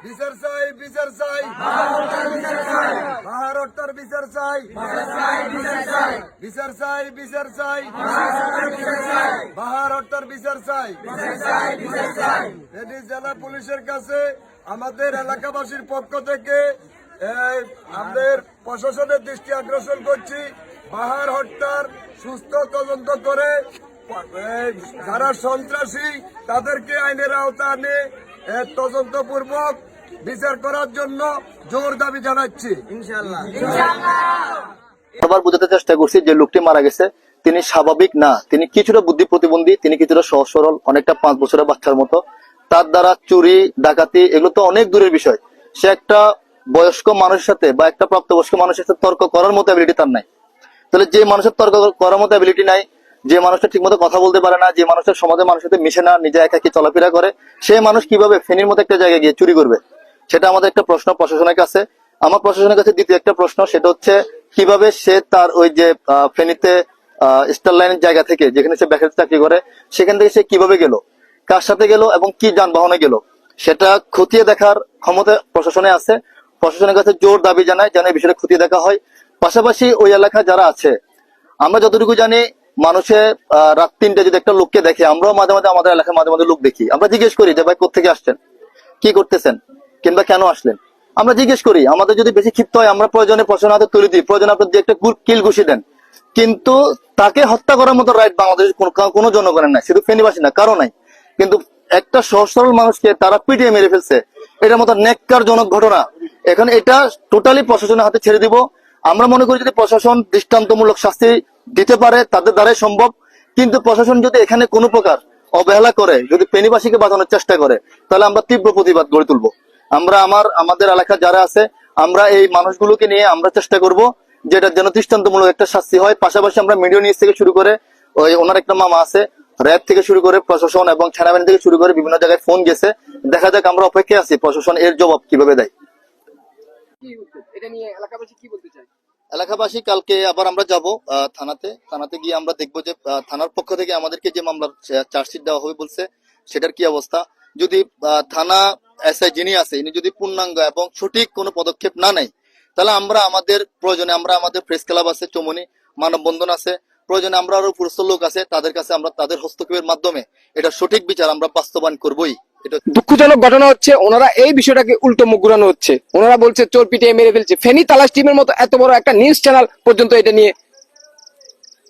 বিচার চাই, বিচার চাই, বাহার হত্যার বিচার চাই, বিচার চাই, বিচার চাই, বাহার হত্যার বিচার চাই। ফেনী জেলা পুলিশের কাছে আমাদের এলাকাবাসীর পক্ষ থেকে আমাদের প্রশাসনের দৃষ্টি আকর্ষণ করছি, বাহার হত্যার সুস্থ তদন্ত করে যারা সন্ত্রাসী তাদেরকে আইনের আওতা আনে তদন্তপূর্বক বিচার করার জন্য জোর দাবি জানাচ্ছি। ইনশাআল্লাহ আবার বোঝাতে চেষ্টা করছি যে লোকটি মারা গেছে তিনি স্বাভাবিক না, তিনি কিছুটা বুদ্ধি প্রতিবন্ধী, তিনি কিছুটা সহজ সরল, অনেকটা 5 বছরের বাচ্চার মতো। তার দ্বারা চুরি ডাকাতি এগুলো তো অনেক দূরের বিষয়। সে একটা বয়স্ক মানুষের সাথে বা একটা প্রাপ্তবয়স্ক মানুষের সাথে তর্ক করার মতো অ্যাবিলিটি তার নাই। তাহলে যে মানুষের তর্ক করার মতো অ্যাবিলিটি নাই, যে মানুষটা ঠিক মতো কথা বলতে পারে না, যে মানুষটা সমাজের মানুষের সাথে মিশে না, নিজে একাকী চলাফেরা করে, সে মানুষ কিভাবে ফেনীর মতো একটা জায়গায় গিয়ে চুরি করবে? সেটা আমাদের একটা প্রশ্ন প্রশাসনের কাছে। আমার প্রশাসনের কাছে দ্বিতীয় একটা প্রশ্ন, সেটা হচ্ছে কিভাবে সে তার ওই যে ফেনীতে স্টার লাইনের জায়গা থেকে যেখানে সে ব্যাকেট চাকরি করে সেখান থেকে সে কিভাবে গেল, কার সাথে গেল এবং কি যানবাহনে গেল, সেটা খতিয়ে দেখার ক্ষমতা প্রশাসনে আছে। প্রশাসনের কাছে জোর দাবি জানায় যেন এই বিষয়টা খতিয়ে দেখা হয়। পাশাপাশি ওই এলাকা যারা আছে, আমরা যতটুকু জানি মানুষে রাত 3টে যদি একটা লোককে দেখে, আমরাও মাঝে মাঝে আমাদের এলাকায় মাঝে মাঝে লোক দেখি, আমরা জিজ্ঞেস করি যে ভাই কোথেকে আসছেন, কি করতেছেন, কিংবা কেন আসলেন, আমরা জিজ্ঞেস করি। আমাদের যদি বেশি ক্ষিপ্ত হয় আমরা প্রয়োজনে প্রশাসন হাতে তুলে দিই, প্রয়োজনে আপনার দিয়ে একটা কিল ঘুষি দেন, কিন্তু তাকে হত্যা করার মতো রাইট বাংলাদেশের কোনো জনগণের নাই, শুধু ফেনীবাসী না, কারো নাই। কিন্তু একটা সহজ সরল মানুষকে তারা পিটিয়ে মেরে ফেলছে, এটার মতো ন্যাক্কারজনক ঘটনা। এখন এটা টোটালি প্রশাসনের হাতে ছেড়ে দিব। আমরা মনে করি যদি প্রশাসন দৃষ্টান্তমূলক শাস্তি দিতে পারে তাদের দ্বারাই সম্ভব, কিন্তু প্রশাসন যদি এখানে কোনো প্রকার অবহেলা করে, যদি ফেনীবাসীকে বাঁচানোর চেষ্টা করে, তাহলে আমরা তীব্র প্রতিবাদ গড়ে তুলবো। আমরা আমাদের এলাকা যারা আছে আমরা এই মানুষগুলোকে নিয়ে আমরা চেষ্টা করব যেটা যেন দৃষ্টান্তমূলক একটা শাস্তি হয়। পাশাপাশি আমরা মিডিয়া নিউজ থেকে শুরু করে ওই ওনার একটা মামা আছে, র্যাব থেকে শুরু করে প্রশাসন এবং সেনাবাহিনী থেকে শুরু করে বিভিন্ন জায়গায় ফোন গেছে, দেখা যাক, আমরা অপেক্ষায় আছি প্রশাসন এর জবাব কিভাবে দেয়। এলাকাবাসী কালকে আবার আমরা যাব থানাতে গিয়ে আমরা দেখবো যে থানার পক্ষ থেকে আমাদেরকে যে মামলার চার্জশিট দেওয়া হবে বলছে সেটার কি অবস্থা। যদি থানা এসআই যিনি আছে ইনি যদি পূর্ণাঙ্গ এবং সঠিক কোনো পদক্ষেপ না নেয়, তাহলে আমরা আমাদের প্রয়োজনে আমরা আমাদের প্রেস ক্লাব আছে চমনি, মানববন্ধন আছে, প্রয়োজনে আমরা আরো পুরস্ত লোক আছে, তাদের কাছে আমরা তাদের হস্তক্ষেপের মাধ্যমে এটা সঠিক বিচার আমরা বাস্তবায়ন করবোই। দুঃখজনক ঘটনা হচ্ছে ওনারা এই বিষয়টাকে উল্টো মুখ ঘুরানো হচ্ছে। ওনারা বলছে চোর পিটিয়ে মেরে ফেলছে। ফেনী তালাশ টিমের মতো এত বড় একটা নিউজ চ্যানেল পর্যন্ত এটা নিয়ে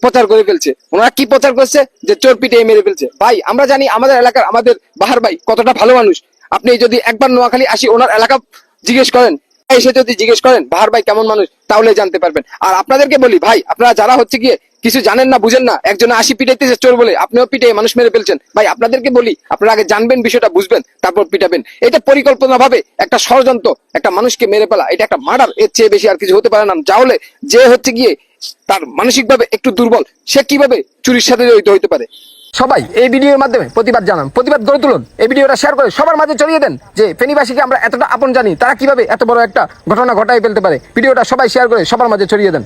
প্রচার করে ফেলছে। ওনারা কি প্রচার করছে যে চোর পিটিয়ে মেরে ফেলছে। ভাই আমরা জানি আমাদের এলাকার আমাদের বাহার ভাই কতটা ভালো মানুষ। আপনি যদি একবার নোয়াখালী আসি ওনার এলাকা জিজ্ঞেস করেন, এসে যদি জিজ্ঞেস করেন বাহার ভাই কেমন মানুষ, তাহলে জানতে পারবেন। আর আপনাদেরকে বলি ভাই, আপনারা যারা হচ্ছে গিয়ে কিছু জানেন না বুঝেন না, একজনে 80 পিটাইতেছে চোর বলে আপনিও পিটে মানুষ মেরে ফেলছেন, ভাই আপনাদেরকে বলি আপনারা আগে জানবেন বিষয়টা, বুঝবেন, তারপর পিটাবেন। এটা পরিকল্পনা ভাবে একটা ষড়যন্ত্র, একটা মানুষকে মেরে ফেলা, এটা একটা মার্ডার, এর চেয়ে বেশি আর কিছু হতে পারে না। তাহলে যে হচ্ছে গিয়ে তার মানসিকভাবে একটু দুর্বল, সে কিভাবে চুরির সাথে জড়িত হতে পারে। সবাই এই ভিডিওর মাধ্যমে প্রতিবাদ জানান, প্রতিবাদ গড়ে তুলুন, এই ভিডিওটা শেয়ার করে সবার মাঝে ছড়িয়ে দেন যে ফেনীবাসীকে আমরা এতটা আপন জানি, তারা কিভাবে এত বড় একটা ঘটনা ঘটায় ফেলতে পারে। ভিডিওটা সবাই শেয়ার করে সবার মাঝে ছড়িয়ে দেন।